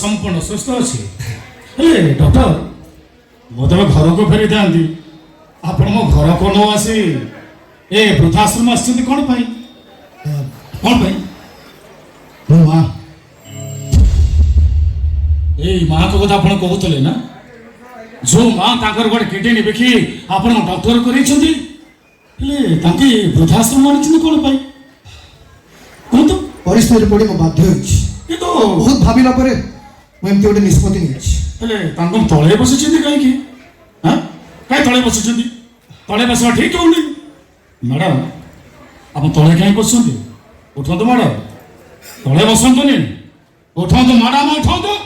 संपूर्ण सुस्थ अच्छे हेले डॉक्टर मत घर को फेरी था आप मो घर को न आसी ए वृद्धाश्रम आसछन्ती कौन पाई मो माँ ए माँ को कथा आपण कहते ना जो माँ ताकर गोटे किडनी बिकी आपण डॉक्टर करैछन्ती हेले तांके वृद्धाश्रम आनिछन्ती कौन पाई कहतो परिस्थिति पड़ी मो बाध्य होइछि ये तो बहुत भाबिला परे मो एमती गोटे निष्पत्ति नेछि हेले तांको तळे बसिछन्ती काई की हां काई तळे बसिछन्ती तळे बसवा ठीक होउनी मैडम आप तळे काई बसछन्ती उठंतु मैडम तळे बसंतुनी उठंतु मैडम उठंतु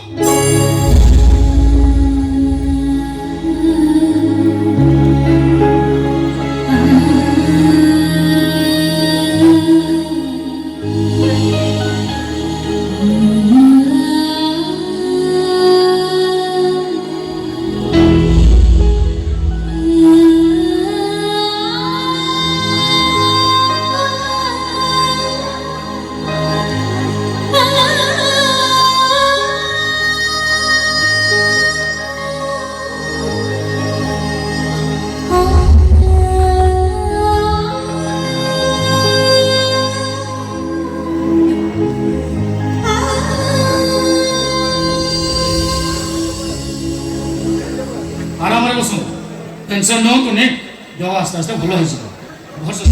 आराम रे बसो टेंशन न हो ने जो आस्ते आस्ते भलो हो जाबो घर से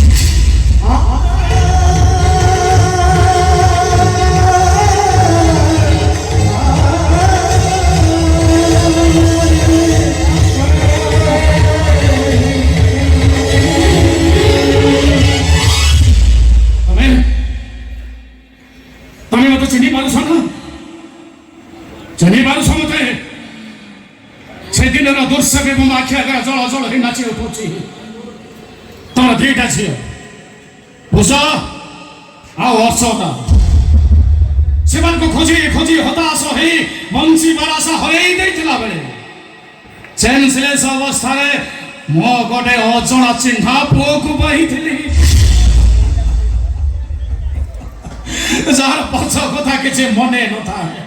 तमे मत चिनी पारु सन चिनी पारु समते से दिन दुर्शक एवं आखि आगे जल जल ही नाची उठुची तोर दीटा झी भूष आशोता सेमान को खोजी खोजी हताश हो बंशी बरासा हरई देथिला बेले सेंसलेस अवस्था रे मो गोटे अजଣା चिन्हा पुओ को बहिथिली जार पछ कथा किछि मने न थाए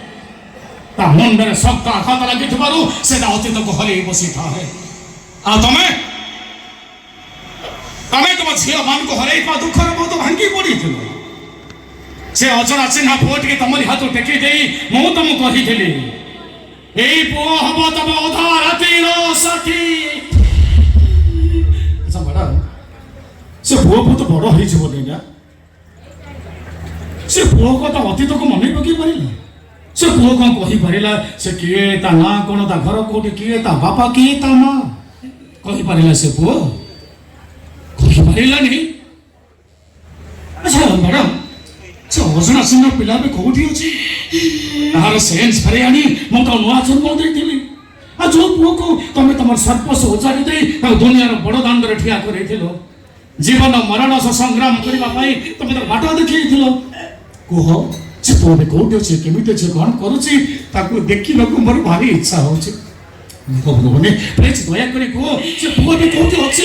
ता मुंडरे शक्त आघात लगी से अतीत को हरई बसी था आ तमें तुम झील मान को हरई दुखर बहुत भांगी पड़ी से अजଣା चिन्हा पुओ टी तमरी हाथ टेकी दे मु तुम कही एई पुओ हम तम अधा राति साथी अच्छा मैडम से पुओ बहुत बड़ हो से पुओ कथा अतीत को मन पकई पारे से पुओ कौन कही पारा से किए ता ना कौन ता घर कोटी किए ता बापा किए ता माँ कही पारा से पुओ कही पारा नहीं अच्छा मैडम से अजଣା सिंह पिला भी कौटी अच्छी तार सेन्स फेरे आनी मु तो नुआ जन्म देती आ जो पुओ को तुम तुम सर्पस उजाड़ी दे दुनिया बड़ दांड ठिया कर जीवन मरण संग्राम करने तुम तो बाट देखी कह से पुओ भी कौटी अच्छे केमी अच्छे कौन करुच्ची देखा मोर भारी इच्छा हो भगवान प्लीज दया कर कह से पुओ भी कौटी अच्छे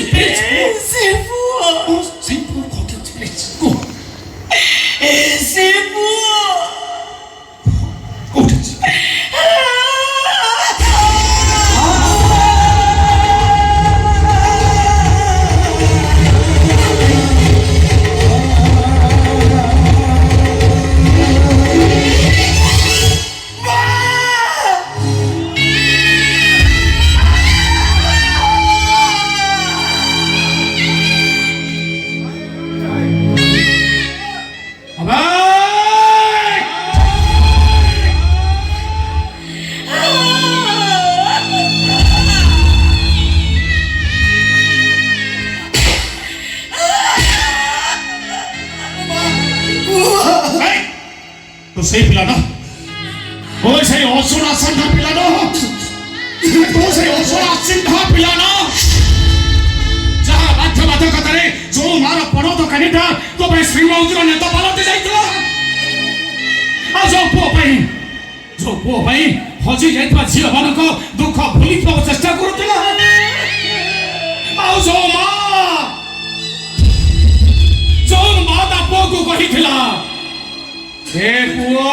तो सही पिला ना ओ सही ओसुरा संधा पिला ना तो सही ओसुरा संधा पिला ना जहां बाध्य कथारे जो मारा पड़ो तो कनिटा तो भाई श्रीमंतर नेता पालते जाइतला आ जो पुओ भाई हजी जाइतबा झिल मान को दुख भूली चेष्टा करूतला आ जो माता पुओ को कहिथिला ए पुओ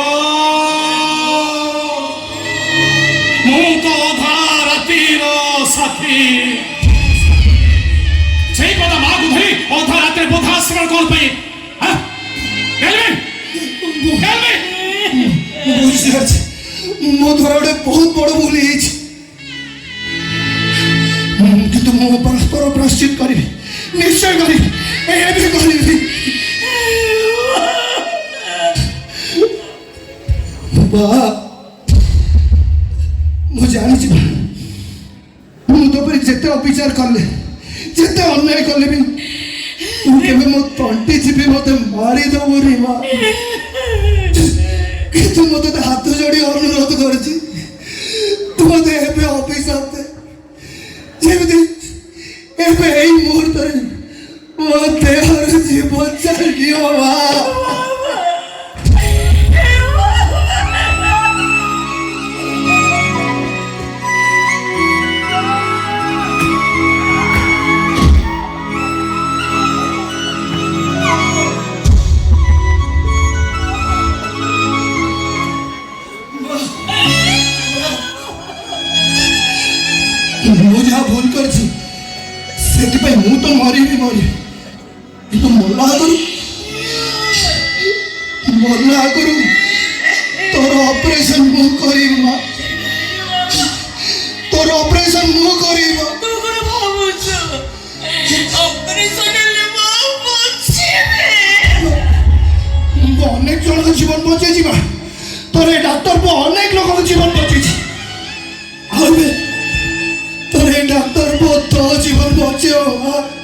ସାଥୀ ସେଇ କଥା ମାଆକୁ ଧରି ଅଧା ରାତିରେ ବୋଧା ଆଶ୍ରମ କଣ ପାଇଁ ବୁଝିପାରୁଛି ମୋ ଦ୍ୱାରା ଗୋଟେ ବହୁତ ବଡ଼ ଭୁଲ ହେଇଯାଇଛି କିନ୍ତୁ ମୁଁ ପରସ୍ପର ପ୍ରାଶ୍ଚିତ କରିବି ନିଶ୍ଚୟ କରିବି ଏବେ କରିବି ବାବା ମୁଁ ଜାଣିଛି ମୁଁ ତୋ ଉପରେ ଯେତେ ଅବିଚାର କଲେ ଯେତେ ଅନ୍ୟାୟ କଲେ ବି ମୁଁ କେବେ ମୋ ତଣ୍ଟି ଚିପି ମତେ ମାରିଦେବୁନି ମା କିନ୍ତୁ ମୁଁ ତୋତେ ହାତ ଯୋଡ଼ି ଅନୁରୋଧ କରୁଛି ତୁ ମତେ ଏବେ ଅଭିଶାପ ଦେ ଯେମିତି ଏବେ ଏଇ ମୁହୂର୍ତ୍ତରେ ମୋ ଦେହର ଜୀବନ ଚାଲିଯିବ ମା ମୁଁ ଯାହା ଭୁଲ କରିଛି ସେଥିପାଇଁ ମୁଁ ତ ମରିବି କିନ୍ତୁ ମଲା ଆଗରୁ ତୋର ଅପରେସନ ମୁଁ କରିବି ମା ତୋର ଅପରେସନ ମୁଁ କରିବି ଅନେକ ଜଣଙ୍କ ଜୀବନ ବଞ୍ଚେଇ ଯିବା ତୋର ଏ ଡାକ୍ତର ଅନେକ ଲୋକଙ୍କ ଜୀବନ